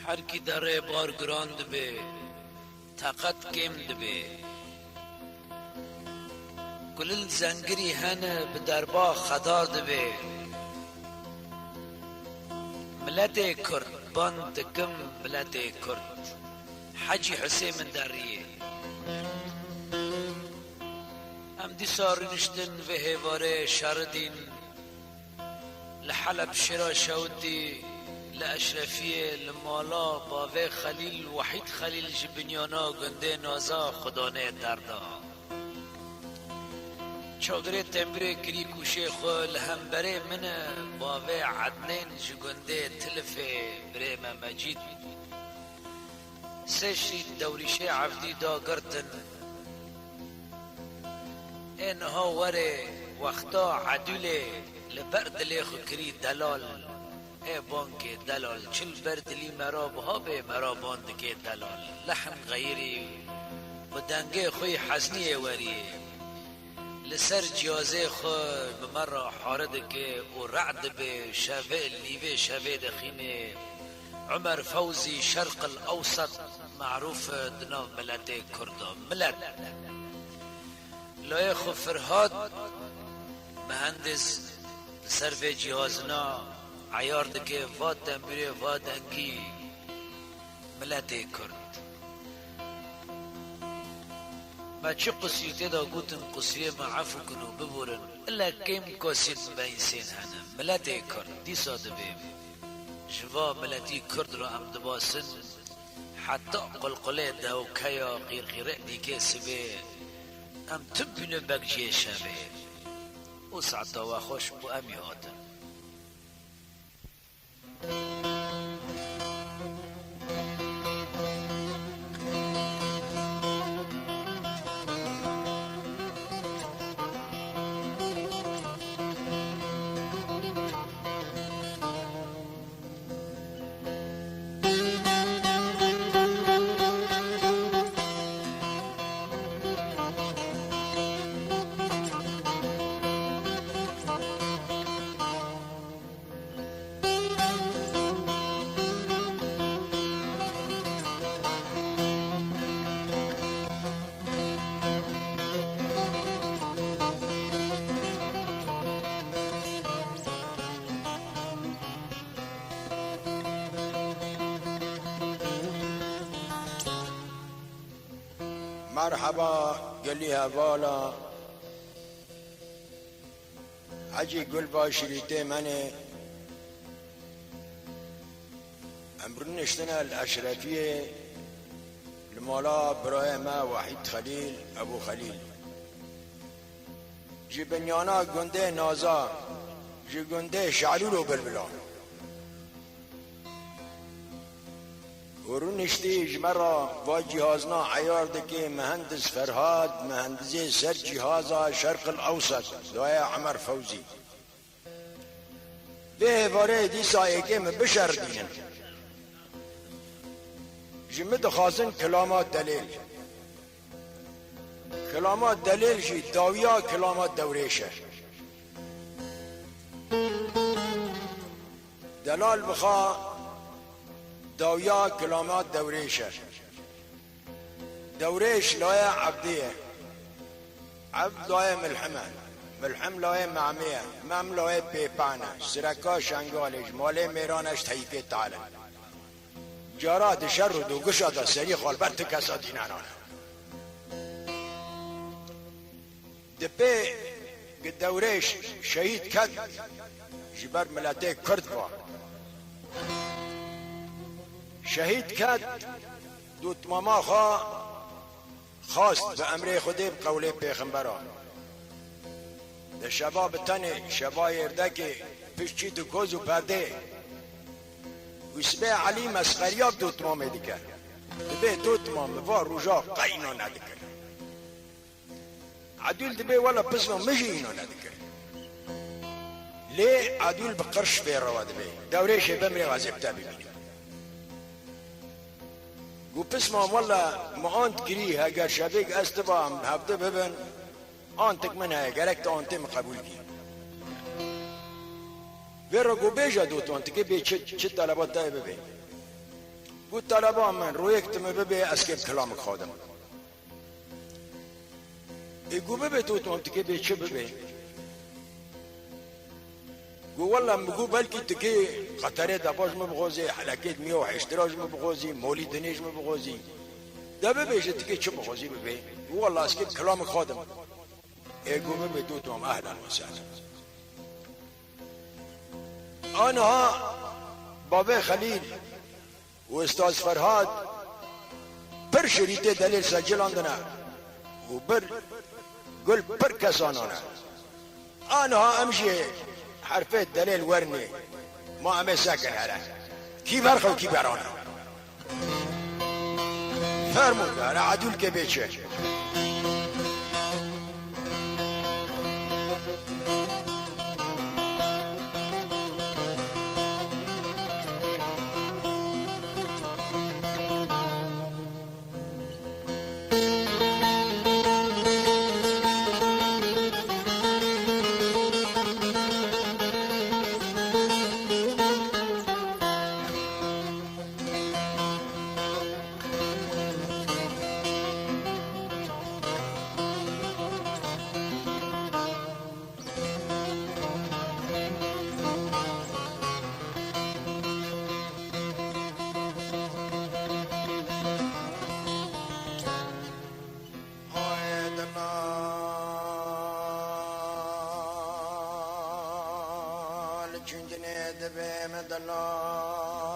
هر کی دره بار گراند به طاقت کم دبه کلل زنگری هنه به دربا خدا دبه ملت کرد باند کم ملت کرد حجی حسین من دریه ام دی سار نشتن و هواره شاردین لحلب شرا شودی لأشرفیه لمالا باوه خلیل وحید خلیل جبنیانا گنده نازا خدانه دردا چودره تنبره کری کوشه خو لهمبره منه باوه عدنین جگنده تلفه بریم مجید سشید دوریشه عفدی دا گرتن اینها وره وقتا عدوله لبرد لیخو کری دلال ای بانک دلال چل بردلی مرا بها مرا باند که دلال لحن غیری و دنگه خوی حزنی وریه لسر جیازه خو بمرا حارد که و رعد به شوه لیوه شوه دخینه عمر فوزی شرق الاوسط معروف دنا ملت کردا ملت لایه خو فرهاد مهندس سر جهازنا عیار دکه واد تنبیره واد انگی ملت کرد ما چه قصیته دا گوتن قصیه ما عفو کنو ببورن الا کم کاسید بینسین هنه ملت کرد دی ساده بیم جوا ملتی کرد را ام دباسن حتی قلقله داو کیا غیر غیره دیگه سبه ام تبینو بگجه شبه و ساعتا و خوش بو امی هاتن مرحبا گلی حوالا حجی گل با شریطه منه امرون نشتن الاشرفیه المولا برای ما وحید خلیل ابو خلیل جی بنیانا گنده نازا جی گنده شعلول و بلبلا ورون نشتی جمرا و جهازنا عیار دکی مهندس فرهاد مهندزی سر جهازا شرق الاوسط دوای عمر فوزی به واره دی سایه من بشر دینن جمد خازن کلامات دلیل جی داویا کلامات دوریشه دلال بخوا داویا کلامات دوریشه دوریش لایه عبدیه عبد لایه ملحم لایه معمیه مم لایه پیپانه سرکا شنگالش ماله میرانش تیپه تعالی جارات شر و دوگشا دا سری خالبرت کسا دینانانه دپی دوریش شهید کد جبر ملته کرد با شهید کد دوت ماما خواست به امر خودی بقول پیغمبران ده شباب تنه شبای اردک پشچی دو کوز و پرده ویسبه علی مسخریاب دوت مامه دیگر دبه دوت مامه و روژا قینو ندکر عدول دبه ولا پسما مجی اینو ندکر لی عدول بقرش بیروا دبه دوریش بمری غازبتا ببینی گو پسما والله ما آنت گری اگر شبیگ استبا هم هفته ببن آنتک من های گرک تا آنتم قبول کی ویرا گو بیجا دوتو آنتکه بی چه طلبات دای ببین گو طلبا من رویکتم ببه اسکیب کلامک خادم گو ببه تو تکی به چه ببه گو والله مگو بلکی تکی قطره دباش مبغوزی حلقیت 108 راج مبغوزی مولی دنیج مبغوزی ده ببه تکی چه بغوزی ببه گو والله اسکیب کلامک خادم گو ببه تو هم اهلا وسهلا آنها بابا خلیل و استاد فرهاد پر شریطه دلیل سجلاندنه و بر گل پر کسانانه آنها امشي حرفه دلیل ورني ما امي ساكن على كي برخه وكي برانه فرمود انا عدول كبيتشه دلال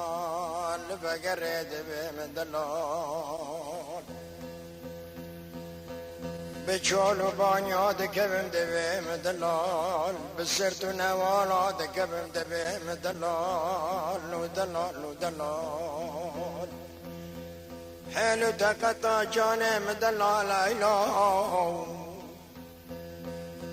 بقرد بهم دلال بچول و بانیاد کبم دبهم دلال بسرت و نوالاد کبم دبهم دلال و دلال و دلال حلو تقطع جانم دلال ایلام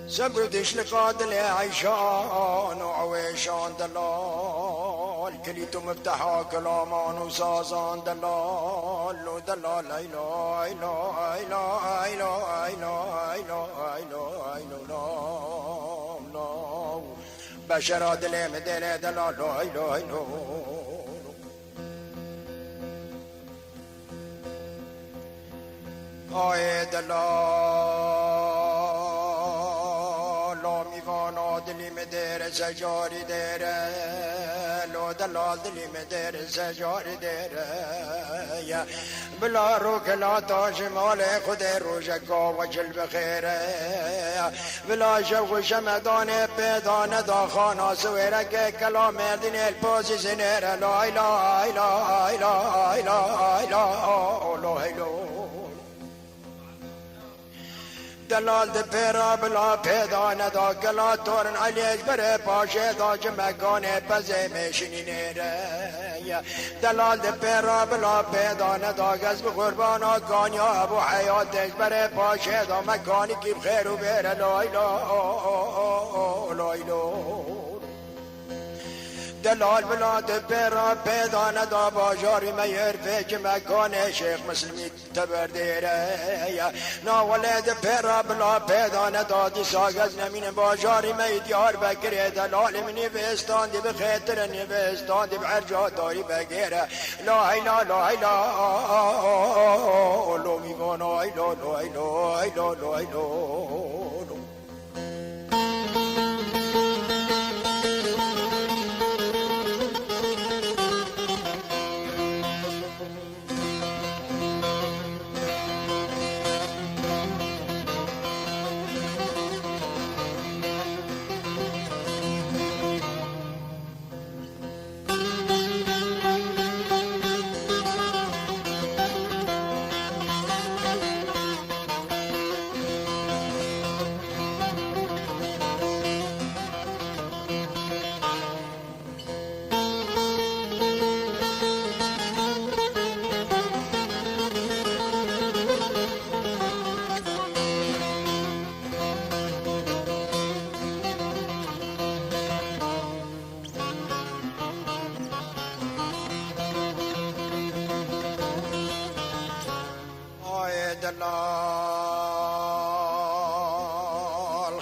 صبر دشل قادل عيشان وعويشان دلال كليتو مفتاحا كلامان وسازان دلال ودلال لا اله الا الا الا الا الا الا لا بشر دل مدل دلال لا اله الا آه دلال دلی مدر سجاری دره لو دلال دلی مدر سجاری دره یا بلا رو کلا تاج مال خود روزگا و جل بخیره بلا شوق شمدان پیدان دا خانا سویره که کلا مردین الپازی زنیره لا اله اله اله اله اله اله دلال ده پیرا بلا پیدا ندا گلا تورن علیج بره پاشه دا جمکانه پزه میشنینه ره دلال ده پیرا بلا پیدا ندا گز بقربانا کانیا ابو حیاتش بره پاشه دا مکانی کی بخیر و بره لای دلال بلاد پیرا پیدا ندا باجاری میر فیج مکان شیخ مسلمی تبردیره ناولد پیرا بلا پیدا ندا دی ساگز نمین باجاری می دیار بگیره دلال منی بستان دی بخیتر نوستان دی بعرجا داری بگیره لا ایلا لا ایلا لو میگانا ایلا لا ایلا ایلا لا ایلا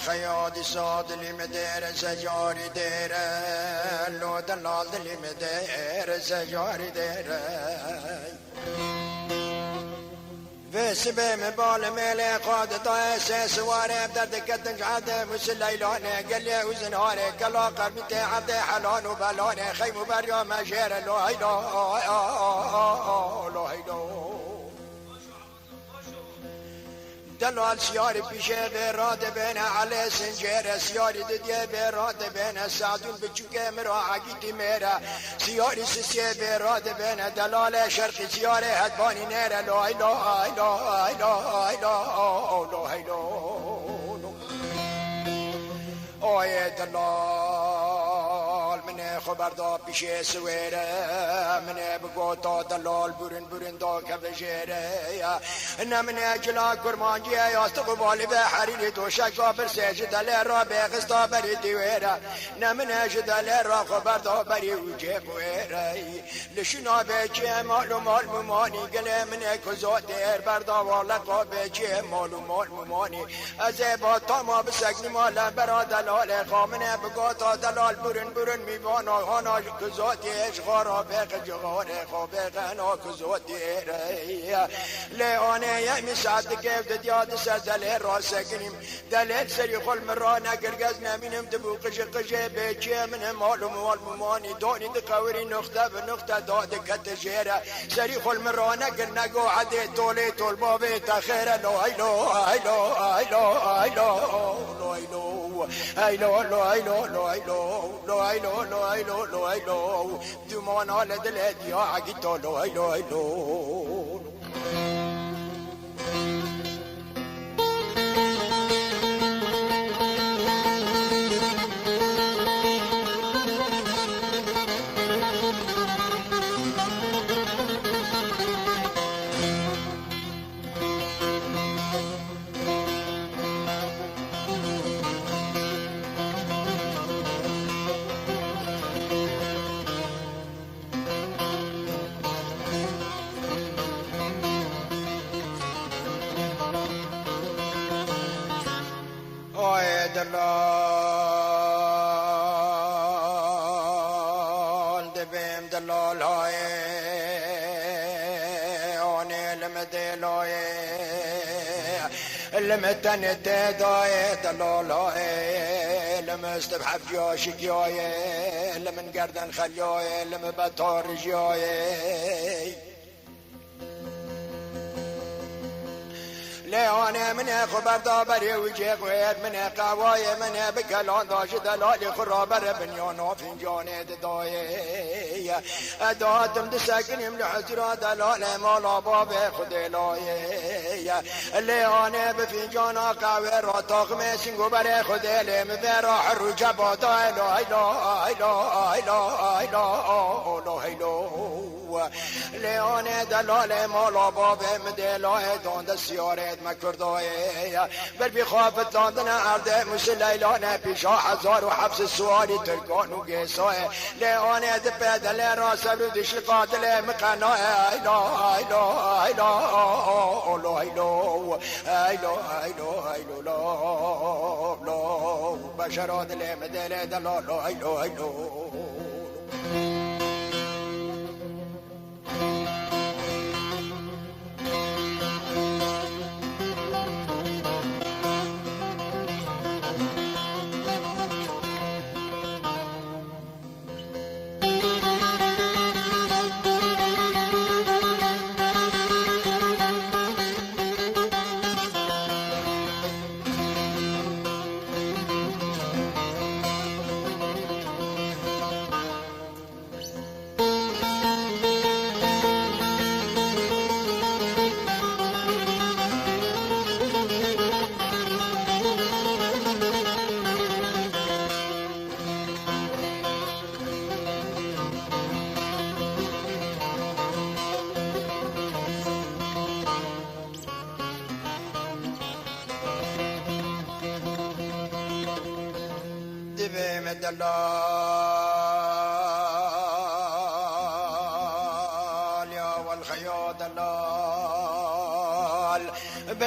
والخياط صاد اللي مدير سجاري ديره لو دلال اللي مدير سجاري ديره بسبب بال ملي قاد طايس سواري بدرد كتنج عاد مسليلاني قال لي وزنهاري كلا قربتي عبد حلان وبلاني خيم بريا مجير لو هيلو لو هيلو دلال سياري بيشي براد بين علي سنجير سياري ددي براد بين سعدون بچوكي مراعاقيتي ميرا سياري سيسي براد بين دلال شرق سياري هدباني نيرا لو هيلو هيلو هيلو هيلو لو هيلو اوه دلال من خبر دا پیشه سویره من بگوتا دلال برن دا کفجیره نمن جلا کرمانجیه یاستقبالی به حریری تو شکا برسیج دل را بغستا بری دیویره نمن جدل را خبر دا بری وجه بویره لشنا بچه مال ممانی گله من کزا دیر بردا والقا بچه مال ممانی از با تاما بسگنی مال برا دلال خامنه بگوتا دلال برن میوانا هانا کزاتی اشغارا بق جغاره خوابق انا کزاتی رهیه لیانه یمی ساعت کف دیاد سزله را سکنیم دلیل سری خل مرا نگرگز نمینم دبو قشه بیچه من مال ممانی دانی دقوری نقطه به نقطه داد کت جیره سری خل مرا نگر نگو عده تولی تول بابی تخیره لو هیلو هیلو هیلو هیلو لو هیلو هیلو لو هیلو لو هیلو لو هیلو لو هیلو لو هیلو دومان حال دل هدیه عگیتا لو هیلو هیلو دلال دبیم دلال های آنی لمدل های لمتن تدای دلال های لمستبحب جاشکی های لمن گردن خلیای لمبتار جای لیانه من خبر دابری وجه غیر من قوای من بکلان داش دلالی خرابر بنیانا فنجانه دایه ادادم دسکنیم لحضرا دلال مالا باب خود لایه لیانه بفنجانا قوی را تاقم سنگو بر خود لیم براح رو جبادا ایلو ایلو ایلو ایلو ایلو ایلو لیانه دلال مالا باب مدلاه داند سیارت مکردایه بل بی خوافت لاندن عرده مسلیلانه پیشا هزار و حبس سوالی ترکان و گیساه لیانه دپه دل را سبرو دشل قاتل مقناه ایلا ایلا ایلا ایلا ایلا ایلا ایلا ایلا لا بشرات لمدل دلال ایلا ایلا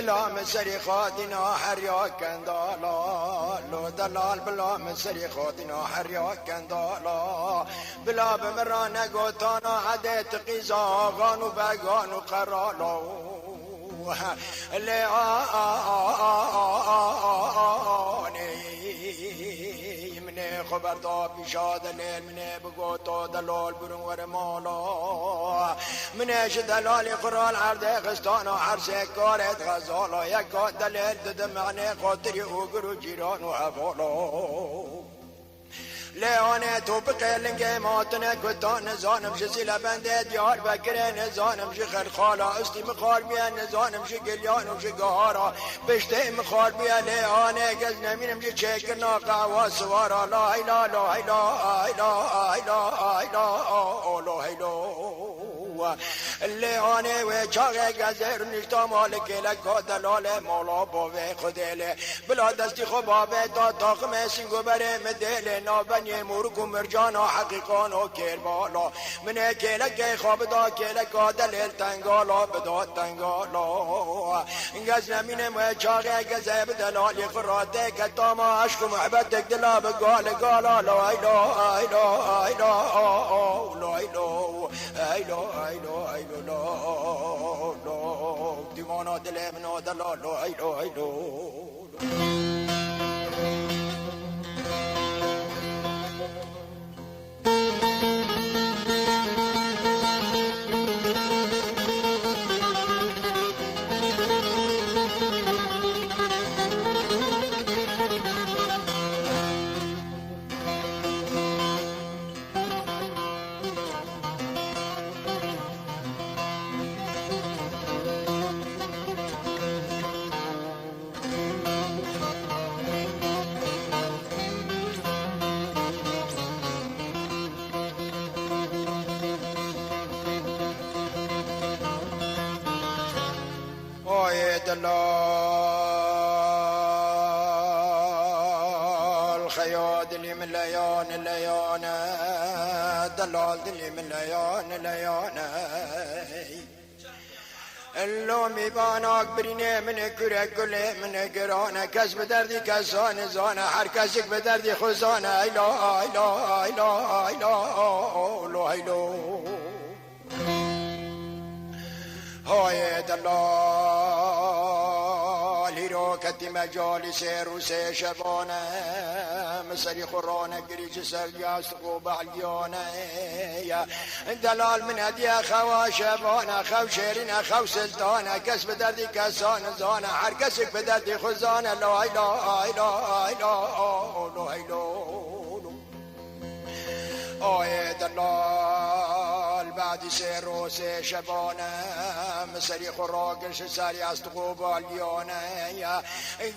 بلا مسری خادنا حریا کندالا لو دلال بلا مسری خادنا حریا کندالا بلا بمران گوتانا عدت قیزا غانو بگانو قرالا لیانی منه خبر دا پیشاد لیل منه بگو تو دلال برون ور مالا منه دلال قرال عرده خستانا عرسه کارت غزالا یکا دلیل دمعنه خاطری اوگر و جیران و حوالا لیانه تو بقیلنگ ماتنه کتان نزانم شسی لبنده دیار بکره نزانم شی خلخالا استی مخار بیا نزانم شی گلیانم شی گهارا بشته مخار بیا لیانه گز نمینم شی چکرنا قهوه سوارا لا ایلا لا ایلا ایلا ایلا ایلا لا ایلا لیانه و چاقه گزر نشتا مالک لکا دلال مولا باوه خودله بلا دستی خوبابه تا تاقم سنگو بره مدل نابنی مورک و مرجانا حقیقانا کربالا منه کلک خواب دا کلکا دلیل تنگالا بدا تنگالا گز نمینه و چاقه گزه بدلالی خراته کتاما عشق و محبتک دلا بگال گالا لا ایلا ایلا ایلا لا ایلا ایلا ایلا ایلا لا لا دیوانا دل من دلا لا ایلا ایلا دلال خياد لي من ليان دلال دلي من ليان اللومي باناك بريني من كرك كله من قرانه كس بدردي كسان زانه هر كسك بدردي خزانه ايلا ايلا ايلا ايلا ايلا هاي دلال هيروكتي مجالس روسي شبانه مسري خرانه قريج سرياس قوب عليانه يا دلال من هديه خوا شبانه خو شيرين خو سلطانه كس بدردي كسان زانه هر كسك بدردي خزانه لا اله الا الا لا اله آی دلال بعد سه روز شبانه مسری خوراکش سری از قوبالیانه یا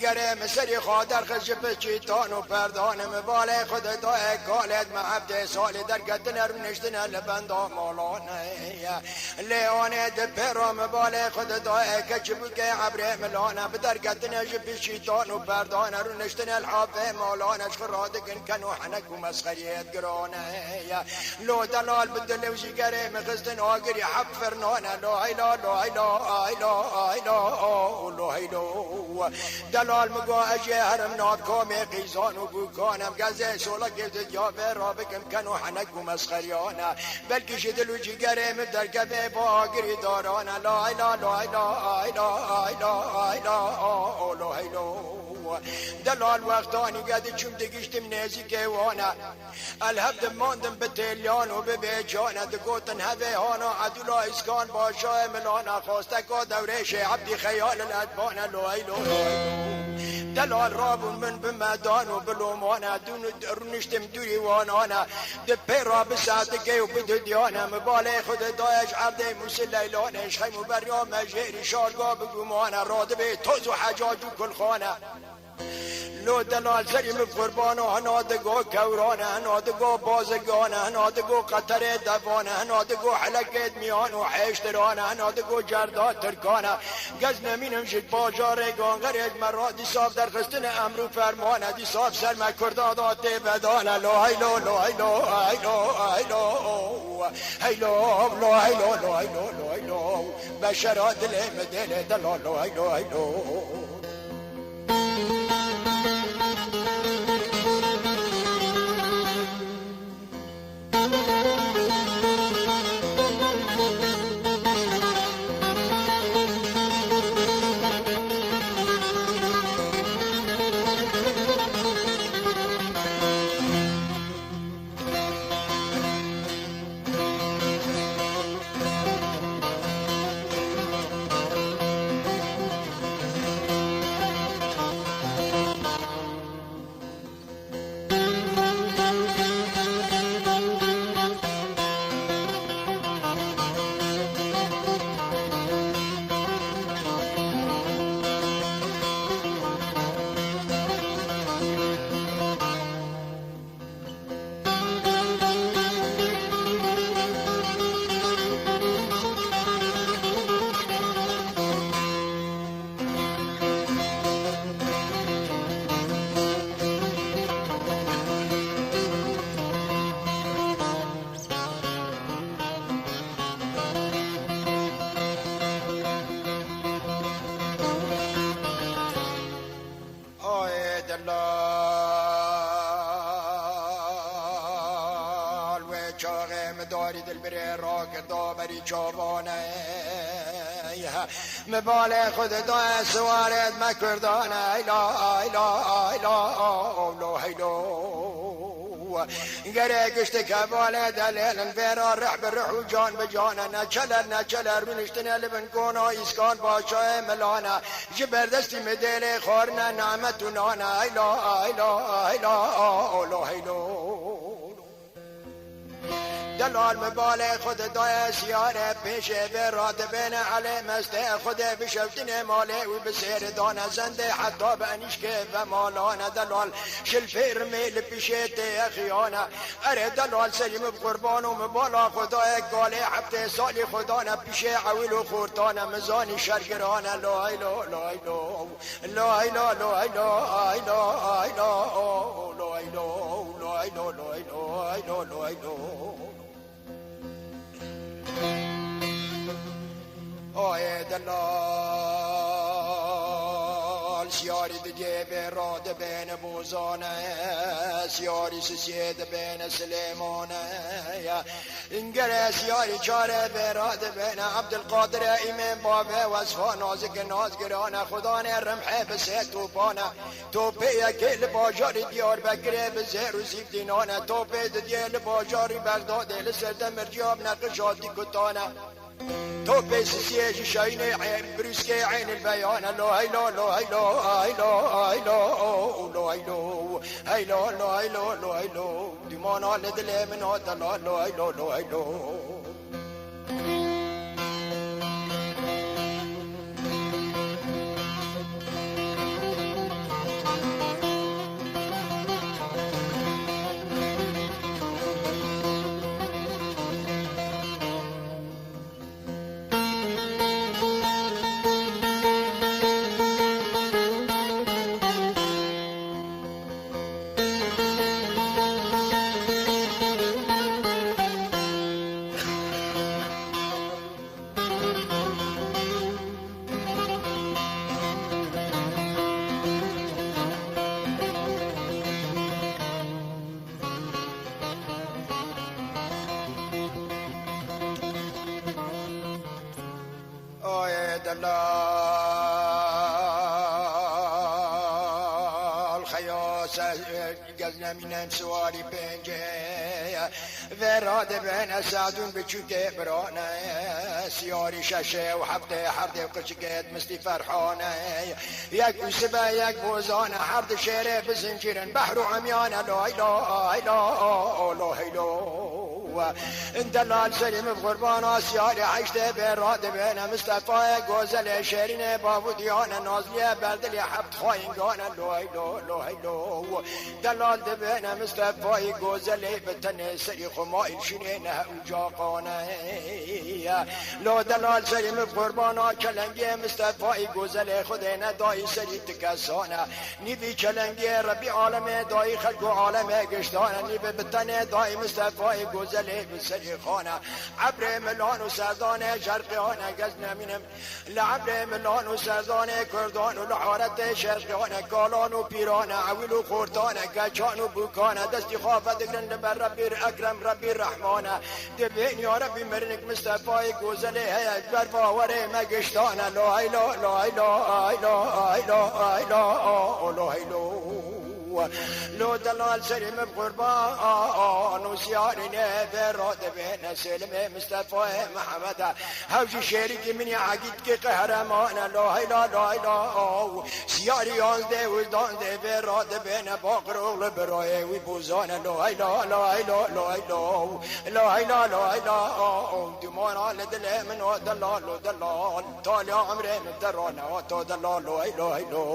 گره مسری خادر خش بچیتان و پردان مباله خود دا کالت محبت سال در گتن رو نشتن لبندا مالانه یا لیانه ده پیرا مباله خود دا کچ بوکه عبر ملانه بدر گتنش بچیتان و پردان رو نشتن الحافه مالانش خرادگن کنو حنک و مسخریت گرانه یا لو دلال بدلوزی گره مخستن آگری حب فرنانه لا ایلا لا ایلا ایلا ایلا لا ایلا دلال مگو اجی هرم ناکام قیزان و بوکانم گزه سولا گفت جابه را بکم کنو حنک و مسخریانه بلکه شدلو جگره مدر کبه با آگری دارانه لا ایلا لا ایلا ایلا ایلا ایلا لا ایلا دلال وقتانی قد چوم دگشتم نزیک وانه الهبد ماندم به تلیان و به بیجانه دگوتن هوه هانا عدولا اسکان باشای ملانه خواسته که دورش عبدی خیال الادبانه لایلو دلال رابون من بمدان و بلومانه دون رنشتم دوری وانانه ده پیرا بسعدگه و بددیانه مباله خود دایش عبده موسی لیلانش خیم و بریا مجهری شارگاه بگومانه راده به توز و حجاج و کل خانه لو دلال سریم قربانو هنادگو کورانه هنادگو بازگانه هنادگو قطر دوانه هنادگو حلقت میان و حشترانه هنادگو جردات ترکانه گز نمینم شد باجار گانگرد مرا دی صاف در خستن امرو فرمانه دی صاف سر مکردادات بدانه لا هیلو لا هیلو هیلو هیلو هیلو لا هیلو لا هیلو لا هیلو بشرا دل مدل دلال لا هیلو هیلو دلال و چاقه مداری دل بره را کردا بری چابانه مبال خود دا سوارد مکردانه ایلا ایلا ایلا ایلا گره گشت کباله دلیل فرار رح برح و جان بجانه نچلر منشتنه لبن کونه ایسکان باشای ملانه جبردستی مدل خورنه نعمت و نانه ایلا ایلا ایلا ایلا دلال مبال خود دای سیاره پیشه براد بین علی مسته خود بشفتن ماله و بسیر دانه زنده حتی بانیشکه و مالانه دلال شلفیر میل پیشه ته خیانه اره دلال سلیم بقربان و مبالا خدای گاله هفته سالی خدانه پیشه عویل و خورتانه مزانی شرگرانه لا ایلا لا ایلا لا ایلا لا ایلا ایلا ایلا لا ایلا لا ایلا لا ایلا لا ایلا آی دلال سیاری دیگه به راد بین بوزانه سیاری سسید بین سلیمانه انگره سیاری چاره به راد بین عبدالقادر ایمن بابه وصفا نازک نازگرانه خدا رمحه بسه توپانه توپه یکل باجاری دیار بگره به زهر و سیب دینانه توپه دیل باجاری بغداد لسرده مرجاب نقشاتی کتانه تو بسیج شاين عين بريسكي عين البيان لو هيلو لو هيلو هيلو هيلو لو هيلو هيلو لو هيلو لو هيلو ديمانا لدل من هذا لو هيلو لو هيلو دلال خیاس گزنمینم سواری پنجه وراد بین سعدون بچوکه برانه سیاری ششه و هفته حرده و قشکت مستی فرحانه یک وسبه یک بوزانه حرد شیره بزنجیرن بحر و عمیانه لا ایلا ایلا لا ایلا دلال سلیم بقربان آسیاری عشته براد بین مصطفی گوزل شیرین بابودیان نازلیه بردلی حبت خواهینگان لویلو لویلو دلال دبین مصطفی گوزل بتن سری خمایل شنینه اجاقانه لو دلال سلیم بقربان کلنگی مصطفی گوزل خود ندای سری تکسانه نیبی کلنگی ربی عالم دای خلق و عالم گشتانه نیبی بتن دای مصطفی گوزل بسری خانه عبر ملان و سردان شرقیانه گز نمینم لعبر ملان و سردان کردان و لحارت شرقیانه کالان و پیرانه عویل و خورتانه گچان و بوکانه دستی خوافت گرن لبر ربی اکرم ربی رحمانه دبین یا ربی مرنک مصطفی گوزل هی اکبر باوره مگشتانه لا ایلا لا ایلا ایلا ایلا ایلا ایلا لو دلال سلیم بقربان و سیارینه براد بین سلم مصطفی محمد هوجی شریک منی عقید که قهرمان لا ایلا لا ایلا سیاری آنزده و دانزده براد بین باقر اغل برای وی بوزان لا ایلا لا ایلا لا ایلا لا ایلا لا ایلا دمان آل دل من و دلال و دلال تالی عمره من درانه و تا دلال لا ایلا ایلا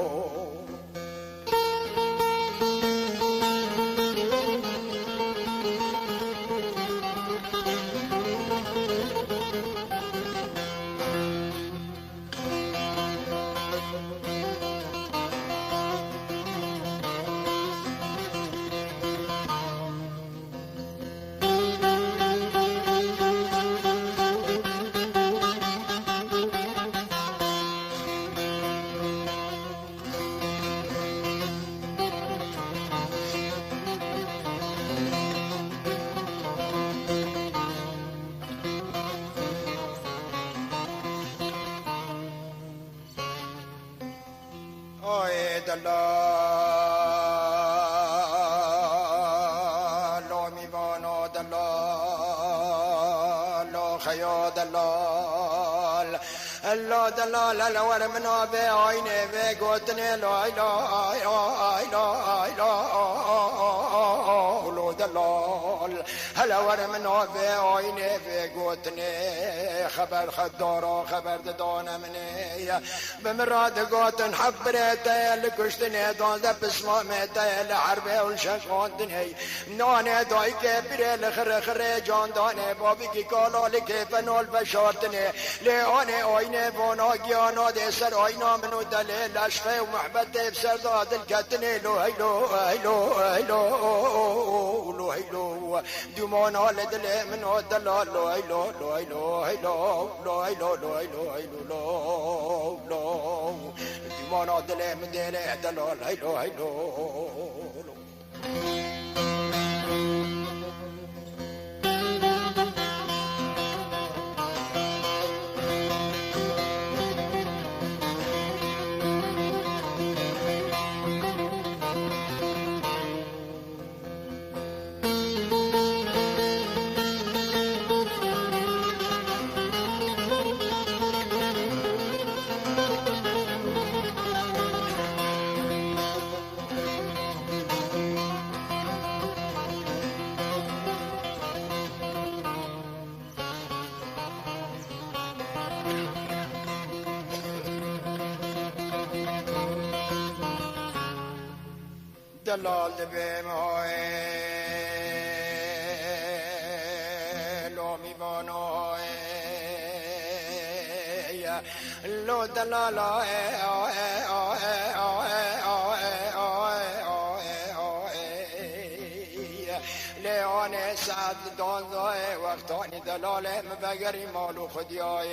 دلال لو میبانو دلال لو خیا دلال الله دلال الور منا به آینه به گوتنه لا اله الا لو دلال الور منا به آینه به گوتنه خبر خدارا خبر دانه منه بمراد گوتن حبرته لکشتنه دانده بسمامته لحربه والششغاندنه نانه دای که بره لخر خره جاندانه بابی که کالا لکه فنال بشارتنه لیانه آینه باناگیانا ده سر آینا منو دلیل عشقه و محبت بسر دادل کتنه لو هیلو هیلو هیلو لو هیلو دومان حال دل منو دلال لو هیلو لو هیلو هیلو لو هیلو لو هیلو هیلو لو لو دومان دل من دل دلال هیلو هیلو دلال دبیم های لو میبانو های لو دلال لیان سعد دانزای وقتانی دلال مبگری مالو خودیای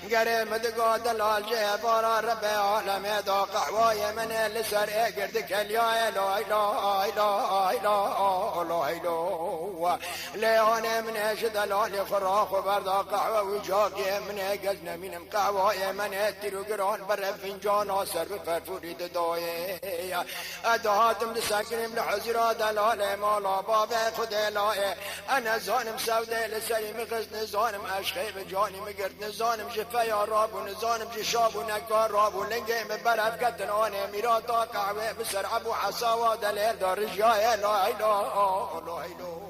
گرم دگا دلال جه بارا رب عالم دا قحوای من لسر اگرد کلیای لا اله الا الا الا لیان منش دلال خراخ و بردا قحوه و جاقی من گزن منم قحوای من تیرو گران بر فنجان آسر بفرفورید دای ادهاتم لسکنم لحزیرا دلال دلاله مالا باب خود لایه انا زانم سوده لسری مغزن زانم اشخی به جانی مگرد نزانم جفیا رابو نزانم جشابو نکار رابو لنگه مبرف کتن آنه میرا تا قهوه بسر ابو حساوا دلیل دار رجایه لا ایلا لا ایلا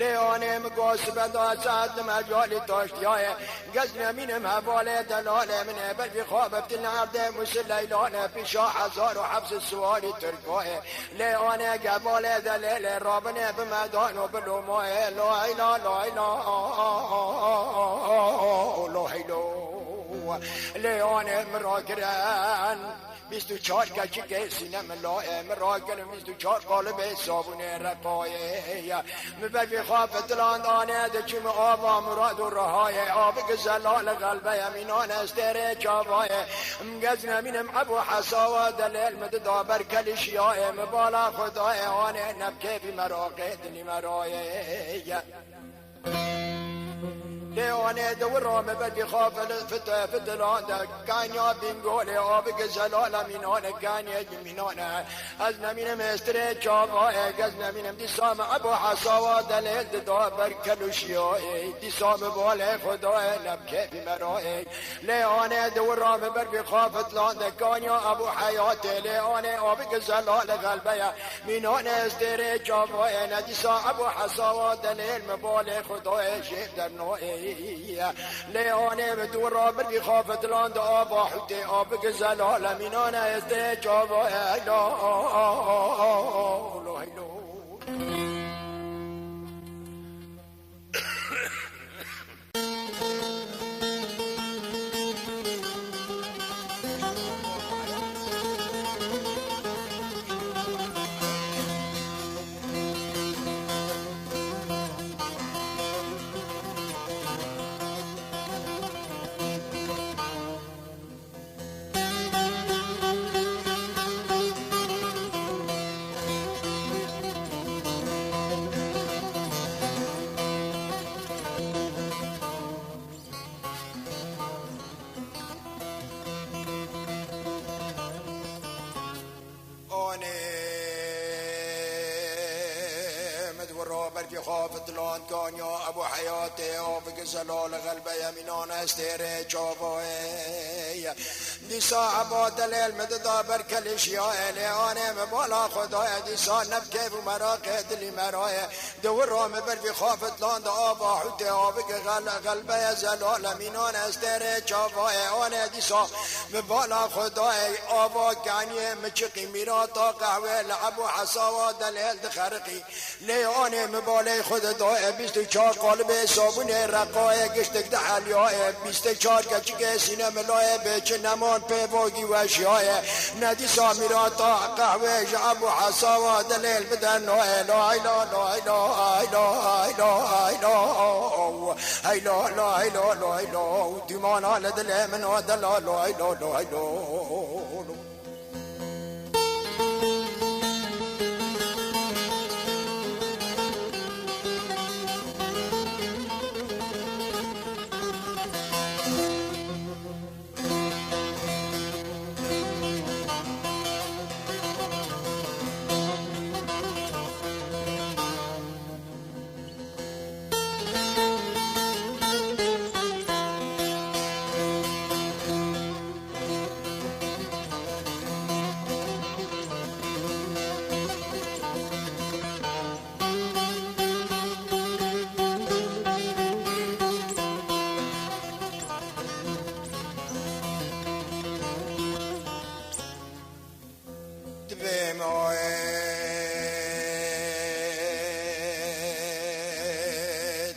لیانه مگاس بدا سعد مجالی تاشتیای گزن مینم حواله دلاله منه بلفی خواب ابتل عبده مسل لیلانه پیشا هزار و حبس سوالی ترکاه لیانه قباله دلیل رابنه بمدان و بلوماه لا ایلا لا ایلا لا ایلا لیانه مراکرن 24 گچی که سینم لائم را کنم 24 قالب صابونه رقایه مبلفی خواب دلاند آنه دچیم آبا مراد و رهایه آب گزلال قلبه امینان استره چاوایه مگز نمینم ابو حساوا دلیل مددا برکلشیایه مبالا خدای آنه نبکیفی مراقه دلی مرایه لیانه دور رام بدی خواب فتلان کانیا بینگوله آب گزلال مینانه کانیا مینانه از نمینم استره چاواه گز نمینم دیسام ابو حساوا دلیل ددا برکلوشیای دیسام باله خدای نبکه بیمرای لیانه دور رام بدی خواب فتلان کانیا ابو حیات لیانه آب گزلال قلبه مینانه استره چاواه ندیسا ابو حساوا دلیل مباله خدای شیف در نوعی لیانه بدور را بردی خوافت لاند آبا حتی آب گزلال مینانه ازده جابا ایلا خافت کانیا ابو حیات آب گزلال قلبه یمینان استیره چابای دیسا عبا دلیل مددا برکلشیا لیانه مبالا خدای دیسا نبکه و مراقه دلی مرای دور رام بر خافت لاند آبا حوت آب قلبه زلال مینان استیره چابای آنه دیسا مبالا خدای آبا گانیه مچقی میراتا قهوه لعبو حساوا دلیل دخرقی لیانه مباله خود دای 24 قالب صابون رقای گشتک ده حلیای 24 کچک سینه ملای بچ نمان پیواگی و اشیای ندی سامیراتا قهوه ابو حساوا دلیل بدن لا اله الا الله دیمانا لدل من ودلا لا اله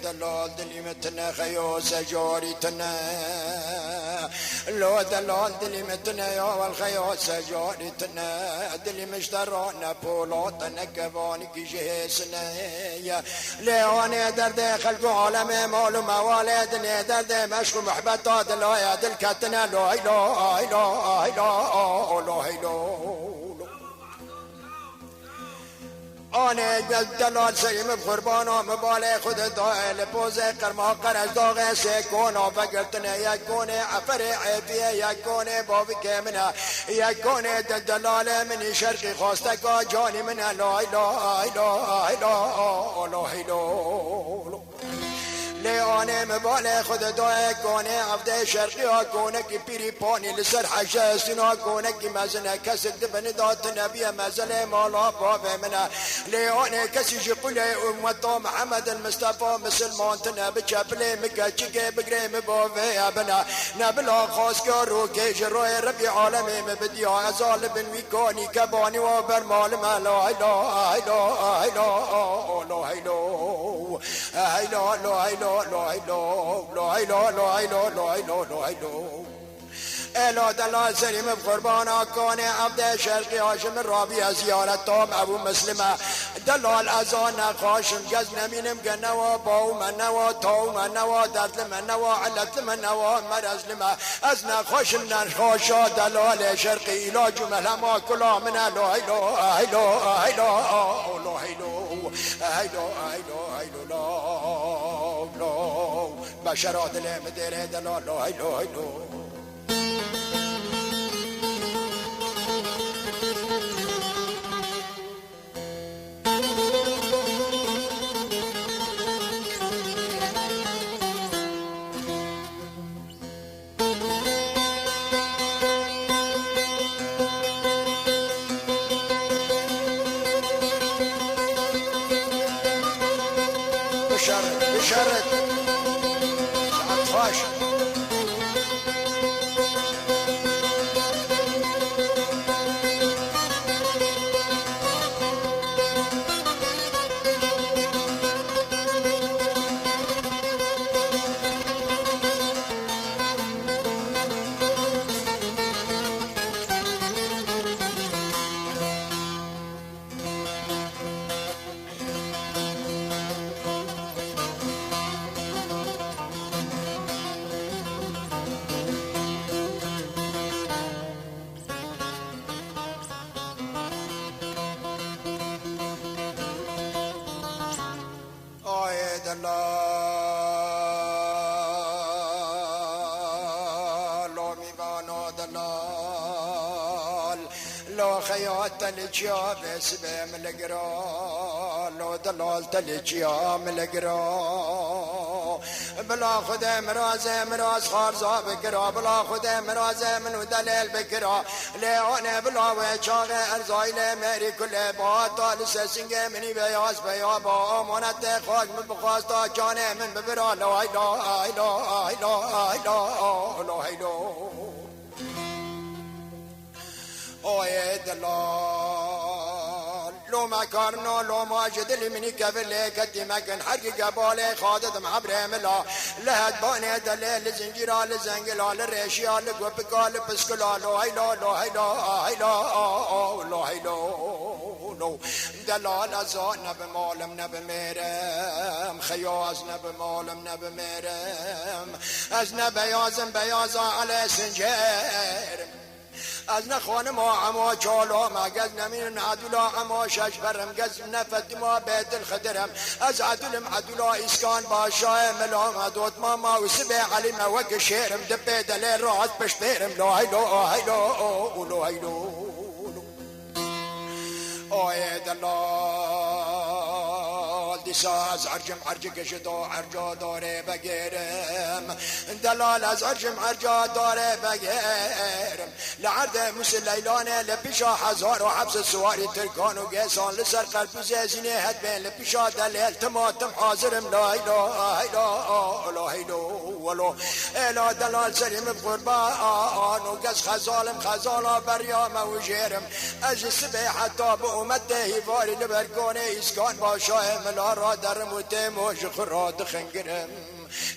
دلال دلی متنا خيو سجاري تنا لو دلال دلی متنا يا والخيو سجاري تنا دلی مشترانا بولاتنا كباني كي جهسنا ليوني درد خلق عالم مال وموالد درد مشق محبطات لا يا دل كتنا لا اله الا الله آنه دلال سیم قربانا مباله خود دائل پوزه قرما قرش داغه سکونا فگرتنه یکونه عفر عیفیه یکونه باوی که منه یکونه دلال منی شرقی خواسته که جانی منه لا اله الا الا الا لیانه مباله خود دعای کنه عفده شرقی ها کنه که پیری پانی لسر حشه سینا کنه که مزنه کسی دبن دات نبی مزل مالا بابه منه لیانه کسی جقوله امتا محمد المصطفى مسلمان تنه بچپله مکچی که بگره مبابه ابنه نبلا خاص که رو که جروی ربی عالمه مبدیا ازال بنوی کانی کبانی و برمال ملا ایلا ایلا ایلا ایلا ایلا ایلا الا دلال سلیم قربانا کانه عبد شرقی هاشم رابی زیارت تام ابو مسلمه دلال ازان نخاشم گز نمینم گنوا باو من نوا تاو من نوا درد من نوا علت من نوا مرز لما از نخاشم نخاشا دلال شرقی علاج ملما کلا من لا اله الا الا بشرات المدينة لا لا لا بشرت خاش تلجيا بسبه ملقرا لو دلال تلجيا ملقرا بلا خده مراز خارزا بكرا بلا خده مراز منو دلال بكرا ليونه بلا وچاغ ارزايل مری كل باتا لسسنگ مني بياز بيابا امانت خاج من بخواستا جانه من ببرا لا اله الا الا اوه دلال لو ما كارنا لو ما جدل مني كفل كتي ما كان حرق قبالي خادت معبره ملا لهد باني دلال لزنجيرا لزنجلا للريشيا لقوبكا لبسكلا لو هيلا لو هيلا هيلا لو هيلا دلال ازان نبمالم نبميرم خياز نبمالم نبميرم از نبيازم على سنجيرم از نخوان ما اما چالا ما گز نمین عدولا اما شش برم گز نفت ما بیت الخدرم از عدولا اسکان باشای ملام عدوت ما و سبه علم وک شیرم دبه دل راحت پشتیرم لا هیلو آی دلال دیساز عرج گشتو عرجا داره بگیرم دلال از عرجا داره بگیرم لعرد مثل لیلانه لپیشا هزار و حبس سواری ترکان و گیسان لسر قلب زینه هد بین لپیشا دلیل تماتم حاضرم لا هیلو الا دلال سریم بقربان و گز خزالا بریام و جیرم از سبه حتی به امده هیواری لبرگانه اسکان باشای ملا را درم و تیموش خراد خنگرم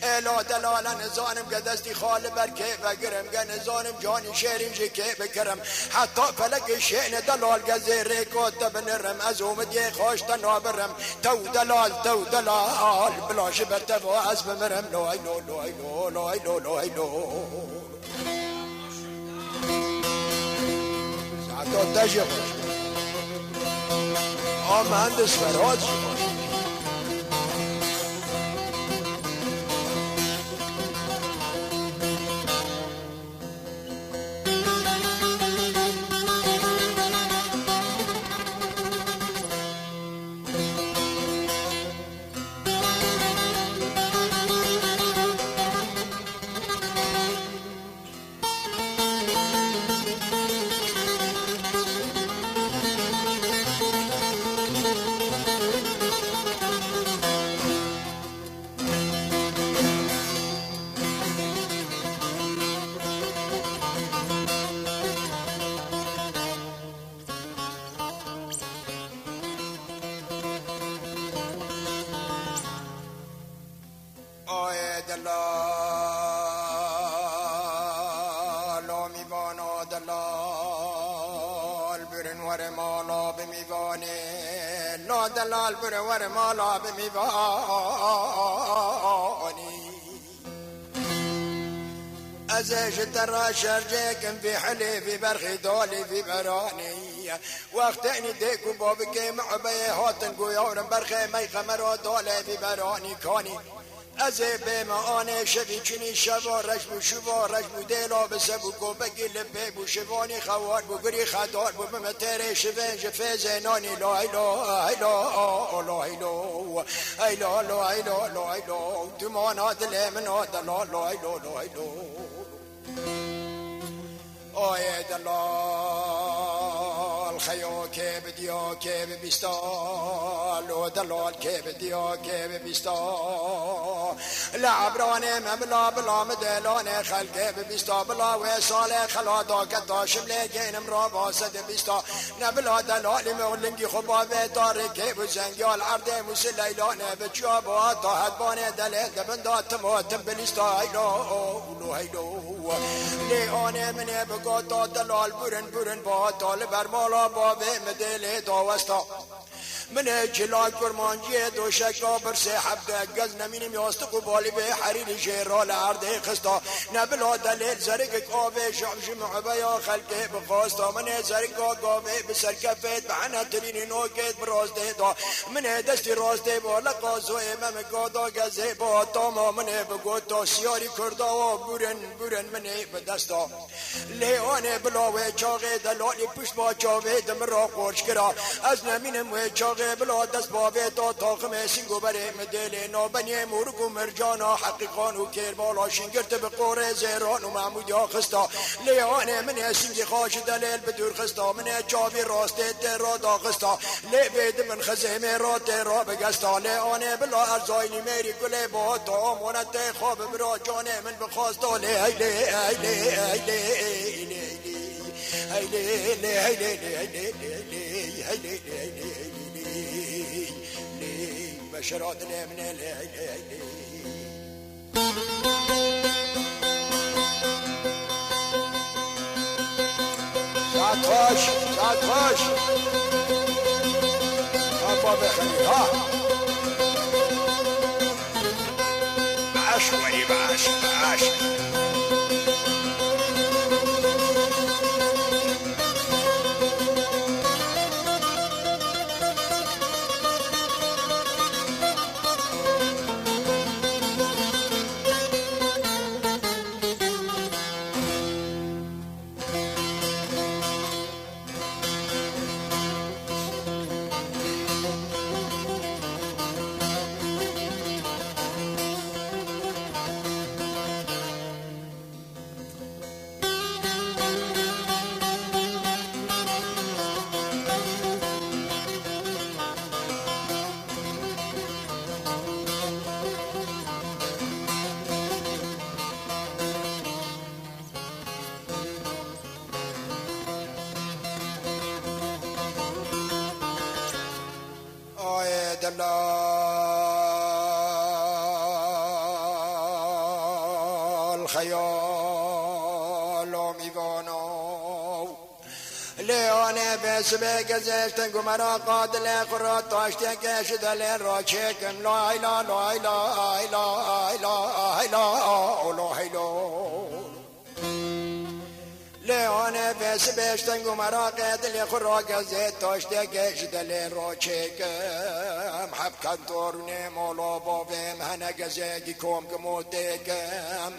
الا دلالا نزانم قدستی خال برکه بگرم گه نزانم جانی شیرین جکه بکرم حتی فلک شین دلال گزه ریکات بنرم از اومدی خوشت نابرم تو دلال بلاش برتفا از بمرم لا ایلو ساعتا تجی خوش مهندس فراز دلال میوانا دلال برن ور مالا بمیوانه لا دلال برن ور مالا بمیوانی ازش ترى شرجكم في حلي في برخي دولي في براني وقت اني ديكو بابك معبي هاتن قيورن برخي مي خمرو دولي في براني كاني ازه بما آنه شبی چنی شوا رشم شوا رشم دیلا بسبو کو بگی لبه بو شوانی خوار بو گری خدار بو بمتره شوین جفه زنانی لا ایلا ایلا لا ایلا ایلا لا ایلا لا ایلا دمانا دل من آدلا لا ایلا لا ایلا آی دلال خیا که بدیا که ببیستال و دلال که بدیا که ببیستال لعبران مبلا بلا مدلان خلقه ببیستا بلا وصال خلا داکتا شمله گینم را باسد ببیستا نبلا دلال مغلنگی خبابه تارکه بزنگیال عرده موسی لیلانه بچیا با تاحت بانه دله دبندا تماتم بلیستا ایلا اولو ایلا لیانه منه بگاتا دلال برن با تال برمالا بابه مدل داوستا من جلال کرمانجی دو شکا برسه حبده گز نمینیم یاستق و بالی به حریر جیرال عرده خستا نبلا دلیل زرگ قابه شعش معبایا خلقه بخواستا من زرگ قابه بسر کفت بحنا ترینی نوکت برازده دا من دستی رازده با لقاز و امام قادا گزه با تاما من بگوتا سیاری کردا و برن من بدستا لیانه بلاوه چاقه دلالی پشت با چاوه دم را قرش کرا از نمینم و چاقه بلا دست بابه تا تاخم سنگو بره مدل نابنی مرگ و مرجانا حقیقان و کربالا شنگرت به قوره زیران و محمود یا خستا لیانه من سنگی خاش دلیل بدور خستا من چاوی راسته تیرا دا خستا لیبید من خزمه را تیرا بگستا لیانه بلا ارزاینی میری گله با تا آمونت خواب برا جانه من بخواستا لی هیلی هیلی هیلی هیلی هیلی بشرات من الهيلي ساتوش أبا بخلي ها باش ولي باش دلال خیال و میوانو لیانه بس بگذشتن گمرا قادل قرات تاشته کش دل را چکم لا ایلا لا ایلا ایلا ایلا ایلا لا ایلا لیانه بس بشتنگو مراقه دلی خراق زید تاشته گش دلی را چکم حب کنطورونه مولا بابم هنگ زیدی کم کموتکم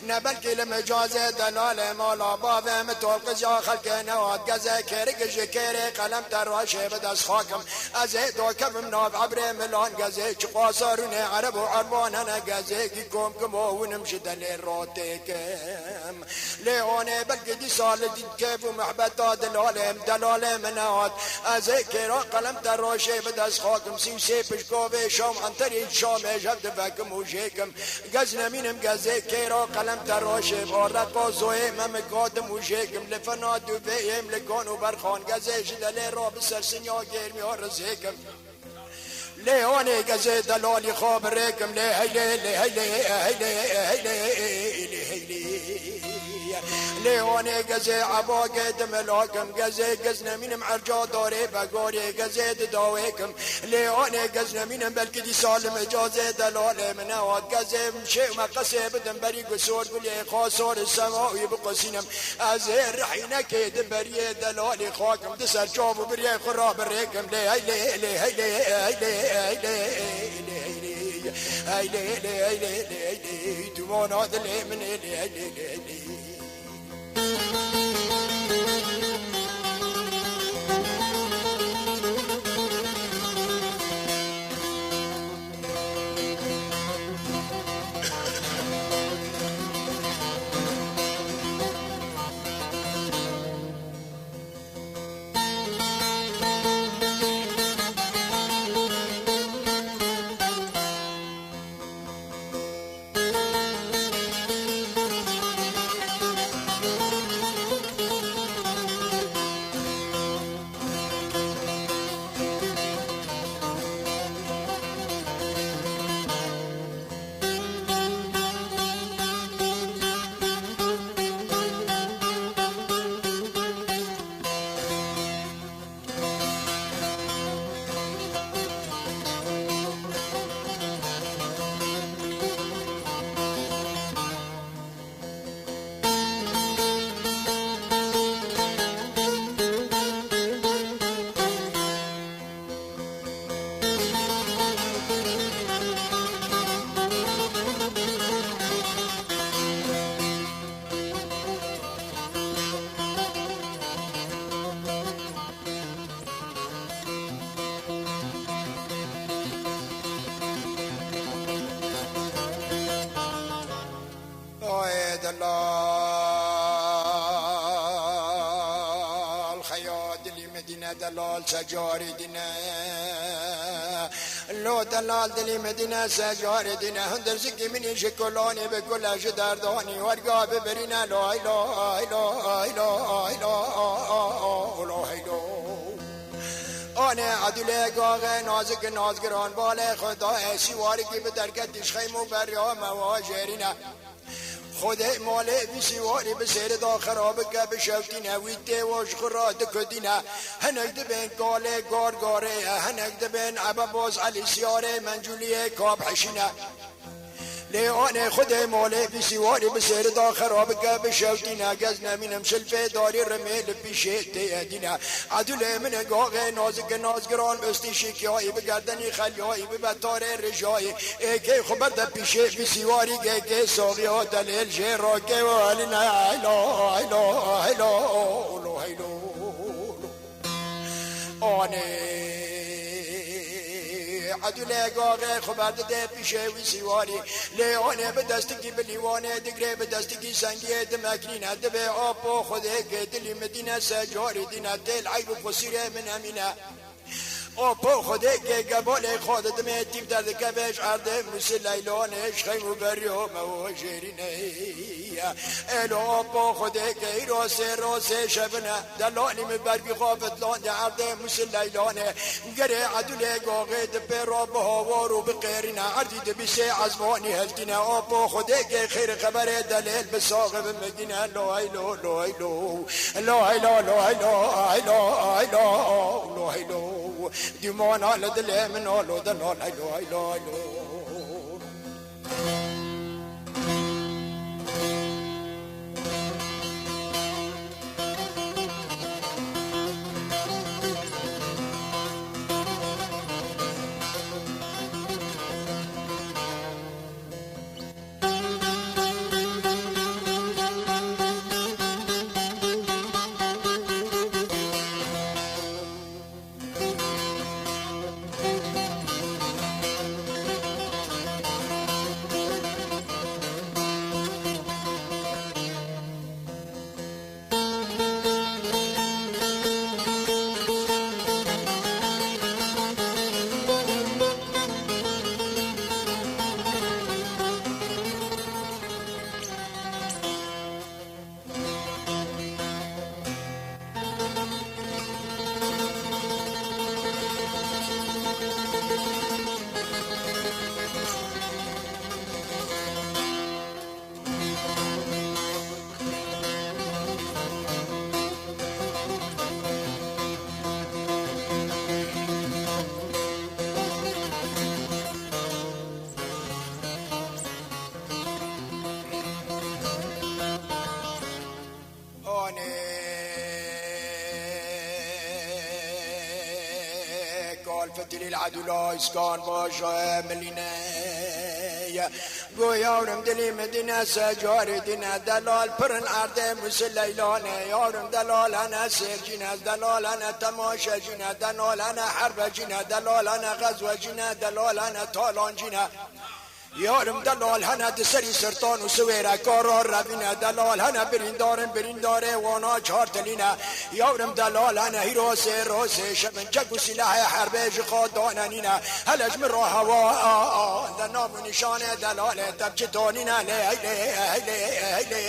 نبلکی لمجازه دلال مولا بابم طلق زیا خلق نواد گزه کرگ جکره قلم تراشه بدست خاکم از دوکم ناب عبر ملان گزه چقاسارونه عرب و عربان هنگ زیدی کم کمونم شدلی را تکم لیانه بلکی دی سال دید کیف و محبت دلالم نواد از کرا قلم تراشه بدست خاکم سیوسی پشکوه شام انتری شام جبد فکم و شیکم گز نمینم گزه کرا قلم تراشه بارد بازوه ممکادم و شیکم لفنا دو بیم لکان و برخان گزه جدله را بسر سنیا گرمی ها رزیکم لیانه گزه دلالی خواب ریکم لی هیلی لی هیلی هیلی هیلی هیلی لیانه گزه عباقه دملاکم گزه گز نمینم عرجا داره بگاره گزه داویکم لیانه گز نمینم بلکه دی سالم اجازه دلاله منواد گزه مشه مقصه بدم بری گسور گلی خاصور سماوی بقسینم از رحینه که دبری دلالی خاکم دسر جاب و بری خراب ریکم لی هیلی لی هیلی هیلی هیلی هیلی هیلی دمانا دلی من هیلی هیلی دلال خیاد لی مدینه دلال سجاری دینه لو دلال دلی مدینه سجاری دینه هندر زکی منی شکلانی به کلش دردانی ورگا ببرینه لا اله اله اله اله اله آنه عدل گاغه نازک نازگران باله خدا سیواری که به درکتش خیم و بریا مواجرینه خود ماله بسیواری بسیر دا خراب که بشوتینه ویده واش خراد کدینه هنک دبین کاله گارگاره هنک دبین عبباز علی سیاره منجولیه کاب حشینه لیانه خود ماله بسیواری بسیر دا خراب که بشوتینه گز نمینم شلفه داری رمیل پیشه تیدینه عدل من گاغه نازک نازگران بستی شکیایی بگردنی خلیایی ببتار رجایی ایکی خبر دا پیشه بسیواری که ساقی ها دلیل جه که و حلینا ایلا ایلا ایلا ایلا ایلا آنه عدل گاغه خبر ده پیشه وی سیواری لیانه به دستی به لیوانه دگره به دستی سنگیه دمکنینه ده به آب و خوده که دلی مدینه سجاری دینه دل عیب و خسیره من امینه آپا خوده که گبال خواده دمه تیب درد کبش عرده مثل لیلانش خیم و بریا مواجرینه ایلو آپا خوده که راسه شبنه دلانی برگی خوافت لانده عرده مثل لیلانه گره عدل گاغه دپه را به هاوارو بقیرینه عردی دبیسه عزمانی هلتینه آپا خوده که خیر خبر دلیل بساقه بمگینه لا ایلو لا ایلو لا ایلو لا ایلو ایلو ایلو لا ایلو دیمان آل دل من آلو دلال ایلو ایلو ایلو قال فتلي العدو لا يسكن باشا ملينا گویارم دلی مدینه سجاری دینه دلال پرن عرده مسلیلانه یارم دلالانه سرجینه دلالانه تماشا جینه دلالانه حرب جینه دلالانه غزو جینه دلالانه تالان جینه یارم دلال هنه دسری سرطان و سویره کارار روینه دلال هنه برینداره وانا چارتلینه یارم دلال هنه هیروسه روسه شبنچک و سلاح حربه جخاد داننینه هلج من راه هوا دناب و نشانه دلاله تبچتانینه لیلی هیلی هیلی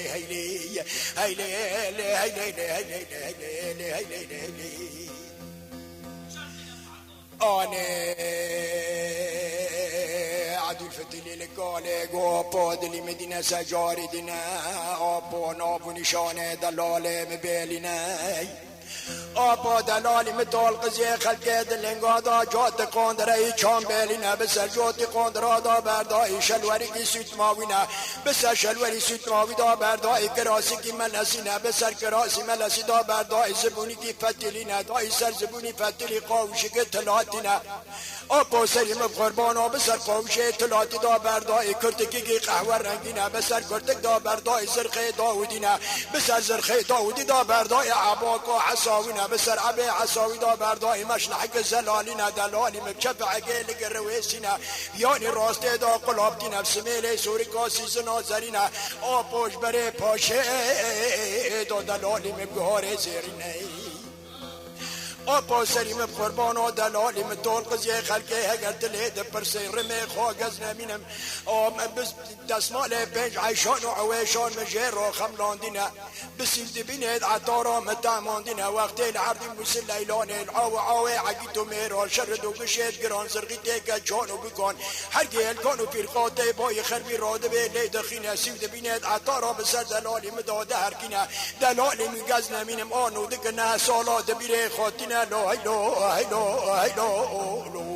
هیلی هیلی هیلی هیلی هیلی هیلی هیلی آنه عدو الفتلی لکاله گو پادلی مدینه سجاری دینه آبا ناب و نشانه دلاله مبیلینه آبا دلالی متال قضیه خلقه دلنگادا جات قاندره چام بیلینه بسر جات قاندرادا بردای شلوری کی سوت ماوینه بسر شلوری سوت ماوی دا بردای کراسی کی ملسینه بسر کراسی ملسی دا بردای زبونی کی فتلینه دای سر زبونی فتلی قاوشی که تلاتینه آبا سریم قربانا بسر قاوشی تلاتی دا بردای کرتکی کی قهوه رنگینه بسر کرتک دا بردای زرخه داودینه بسر زرخه داودی دا بردای عباقا حساوینه بسر عبی عساوی دا بردای مشلحک زلالینه دلالی مکشف عگیل گرویسینه یعنی راسته دا قلاب دینه بسمیل سوری کاسی زنازرینه آبوش بره پاشه دا دلالی مبگهار زیرینه آبا سریم قربان و دلالیم دول قضیه خلقه اگر دلی دپرسی رمی خواگز نمینم بس دسمال پنج عیشان و عویشان مجیر را خملاندینه بسیل دبینید عطارا متعماندینه وقتی العردی مسل لیلانه العاوی عقیدو میرا شرد و بشید گران زرقی تیگه جانو بکن هرگی الکانو پیرقاته بای خربی راده به لی دخینه سیل دبینید عطارا بسر دلالیم داده هرکینه دلالیم گز نمینم آنو دکنه سالا دبیره خاطینه لا هیلو هیلو هیلو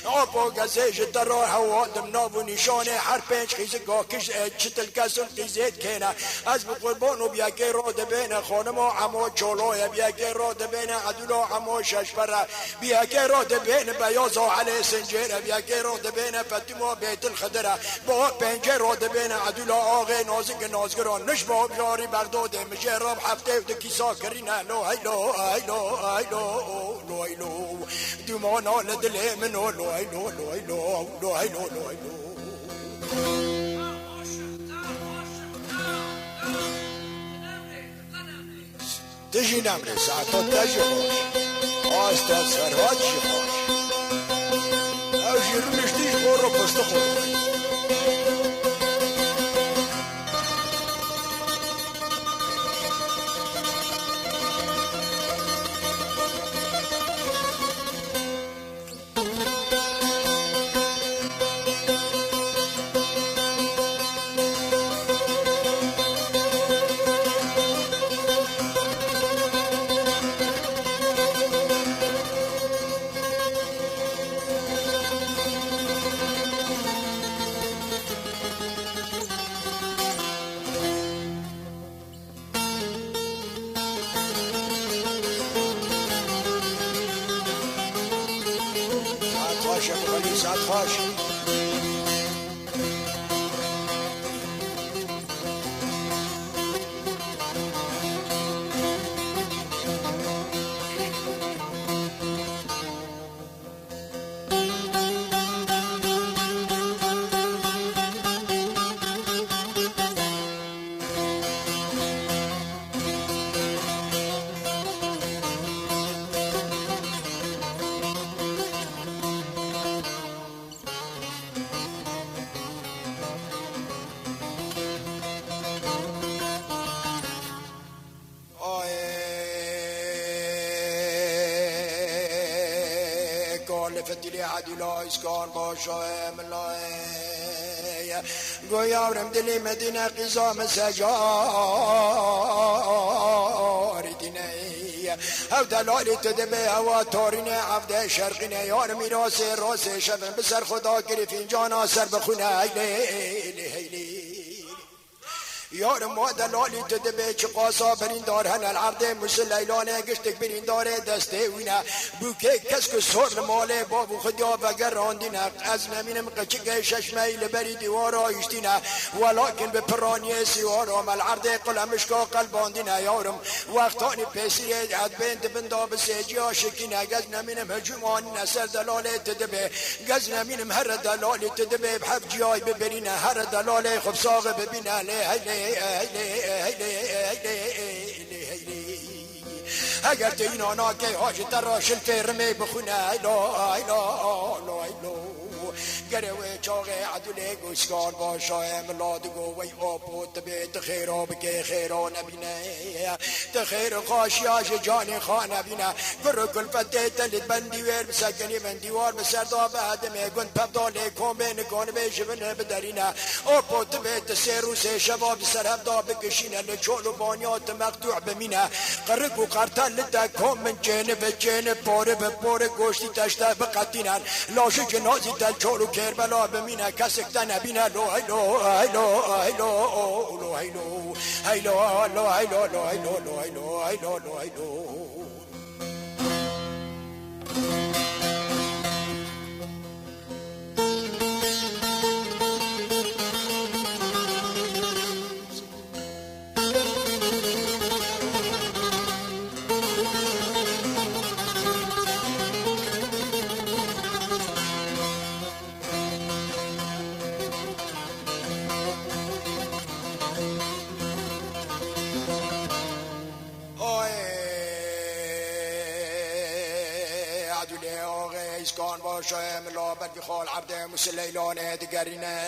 آبا گزیج درا هوا دم ناب و نشانه هر پنج خیزگاه کش چتل کسل قیزید کنه از بقربانو بیا که را دبینه خانم و عمو چولوه بیا که را دبینه عدولا عمو ششپره بیا که را دبینه بیازا علی سنجره بیا که را دبینه فتیما بیت الخدره با پنجه را دبینه عدولا آغه نازک نازگران نش با بجاری برداده مجرب هفته و دکیسا کرینه لو هیلو هیلو هیلو لو هیلو دومانا لدله منو لو هیلو لو هیلو لو هیلو لو هیلو تجي نمري ساعتها تجي خوش آستا سرهات جي خوش او جيرونش تيج غورو بستخور ساعت خوش فتلی عدولا اسکان باشا ملای گویارم دلی مدینه قیزام سجار دینه او دلالی تدبه هوا تارینه عبده شرقینه یار میراس راس شبن بسر خدا گرفین جانا سر بخونه هیلی هیلی یارم ما دلالی تدبه چه قاسا برین دار هن العرده مسل ایلانه گشتک برین داره دسته وینه بوکه کس که سر ماله بابو خدیا بگر راندینه از نمینم قچه ششمه لبری دیوارا ایشتینه ولکن به پرانی سیوارا العرده قلمشکا قلباندینه یارم وقتانی پیسیه از بند بندا بسیجی آشکینه گز نمینم هجومانی نسر دلاله تدبه گز نمینم هر دلاله تدبه بحب جای ببرینه هر دلاله خب ساغ ببینه اگر تو این آنا که هاش تراش الفرمه بخونه ایلا گروه چاق عدوله گوشگان باشه ملادگو وی آبو تبیت خیرا بگه خیرا نبینه تخیر خاشیاش جانی خان نبینه گرو کل فته تلید بندی ویر بسکنی من دیوار بسردا بعدمه گند پبداله کومه نکان بیشبنه بدرینه آبو تبیت سیرو سی شباب سرب دا بکشینه لچولو بانیات مقتوع بمینه قرقو قرطن لده کم من جنب جنب پاره به پاره گوشتی تشته بقتینن لاش جنازی تل چولو کربلا بمینه کسکته نبینه لو هیلو هیلو هیلو لو هیلو هیلو لو هیلو لو هیلو لو هیلو هیلو لو هیلو باشه ملا بدی خال عبده مسلیلانه دگرینه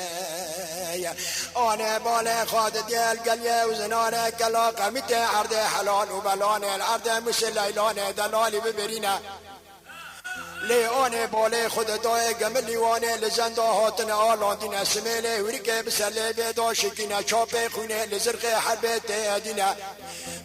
آنه باله خاد دیل گلیه و زنانه کلا قمیت عرده حلال و بلانه العرده مسلیلانه دلالی ببرینه لیانه باله خود دای گملیوانه لزنده هاتن آلاندینه سمیله وریکه بسله بیدا شکینه چاپه خونه لزرقه حربت تهدینه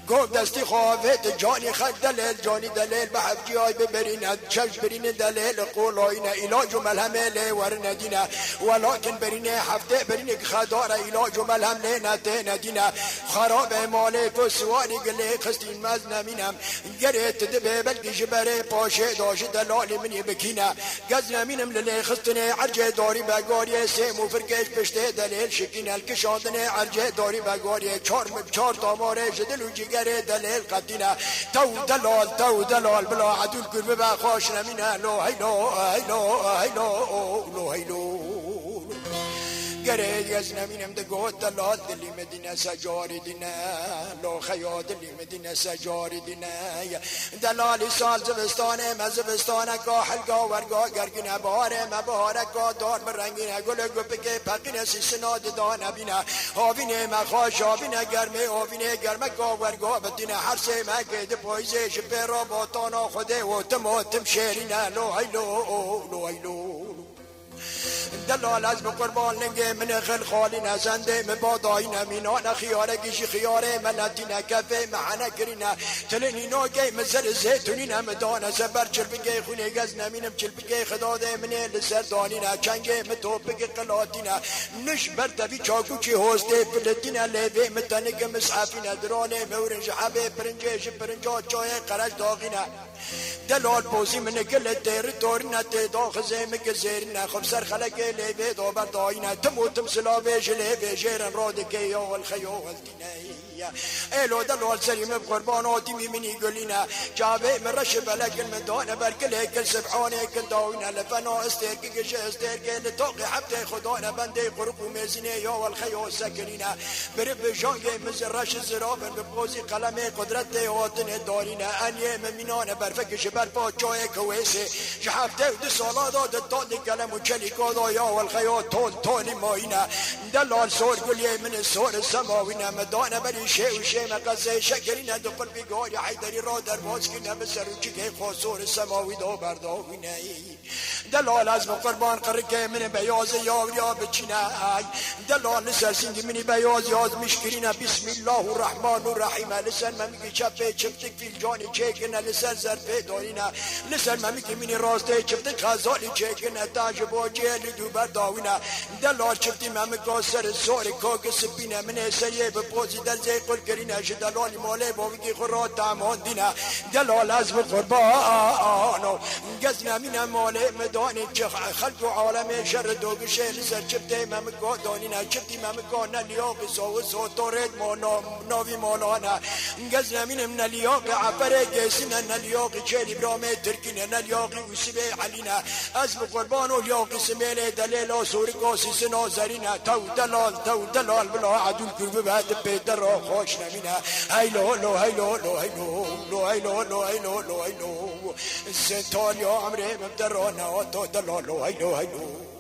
گفت دستی خواهد جانی خد دلیل جانی دلیل به حفجی های ببرینه چشم برینه دلیل قولاینه علاج و ملهمه لیور ندینه ولیکن برینه هفته برینه که خداره علاج و ملهم لینته ندینه خراب ماله فسوانی گله خستین مز نمینم گره تدبه بلکه جبره پاشه داشه دلالی منی بکینه گز نمینم للی خستنه عرجه داری بگاریه سیمو فرکش پشته دلیل شکینه الکشاندنه عرجه داری بگاریه چار تاماره جدل و جگر دلیل قدینه تو دلال بلا عدول کربه بخواش نمینه لو هیلو هیلو هیلو لو هیلو گره یز نمینم ده گوت دلال دلی مدینه سجاری دینه لو خیا دلی مدینه سجاری دینه دلالی سال زبستانه مزبستانه که حلقا ورگا گرگینه باره مباره که دار برنگینه گل گپکه پقینه سیسناد دانه بینه آوینه مخواش آوینه گرمه آوینه گرمه که ورگا بدینه هر سه مکه ده پایزه شپه را باتانا خوده و تم شیرینه لو هیلو دلال از بقربان لنگه من خل خالی نزنده مبادای نمینان خیاره گیشی خیاره منتی نکفه محنه کرینه تلینی نوگه مزر زیتونی نمدانه زبر چلپگه خونه گز نمینم چلپگه خداده منه لسر دانینه چنگه متوپگه قلاتینه نش برتوی چاکوچی هسته پلتینه لیوه متنگ مسعفینه درانه مورنج حبه پرنجش پرنجا چای قرش داغینه دلال بوزی من گل تیر تورینه تیداخ زیمک زیرینه خب سر خلقه لیوه دوبر داینه تموتم سلاوه جلیوه جیرن رادکه یا والخیو والدینه ایلو دلال سریم بقرباناتی میمینی گلینه جاوه من رش بلک المدانه برکله کل سبحانه کل داوینه لفنا استرکی گش استرکی لطاقی حبت خدانه بنده قرق و میزینه یا والخیو سکنینه بره به جانگه مزر رش زرابن بپوزی قلم قدرت هاتن دارینه انیه ممینانه برفکش برپا چای کویسه جحفته و دو سالا داد داد کلم و چلی کادا یا والخیو طول طولی ماینه دلال سور گلیه من سور سماوینه مدانه بری شی و شی مقصه شکری ندو قلبی گاری حیدری را در باز که نبسر و چکه خاصور سماوی دو برداوی نهی دلال از قربان قرقه من بیاز یا بچینه دلال لسر سنگ منی بیاز یاز مشکرینه بسم الله الرحمن الرحیم لسر ممیگی چپه چپتک فی الجانی چیکنه لسر زرفه دارینه لسر ممیگی منی راسته چپتک خزالی چیکنه تاج باجه لدو برداوینه دلال چپتی ممگا سر سور کاگ سپینه من سریه بپوزی در زی قل کرینه دلالی ماله باویگی خورا تامان دینه دلال از قربانو گزنه من ماله مدانی چه خلق و عالم شر دوگشه لسر چپتی ممگا دانینه چپتی ممگا نلیاق سو سوتورید ناوی مولانا گزنه من نلیاق عفر گیسینه نلیاق چلی برامه ترکینه نلیاق وسیبه علینه از قربانو لیاق سمیله دلیل سوری قاسی سنازرینه تو دلال بلا عدول کربه بعد پیتر را خوش نمینه هیلو لو هیلو لو هیلو لو هیلو لو هیلو لو هیلو ستال یا عمره مبدرانه تو دلال لو هیلو هیلو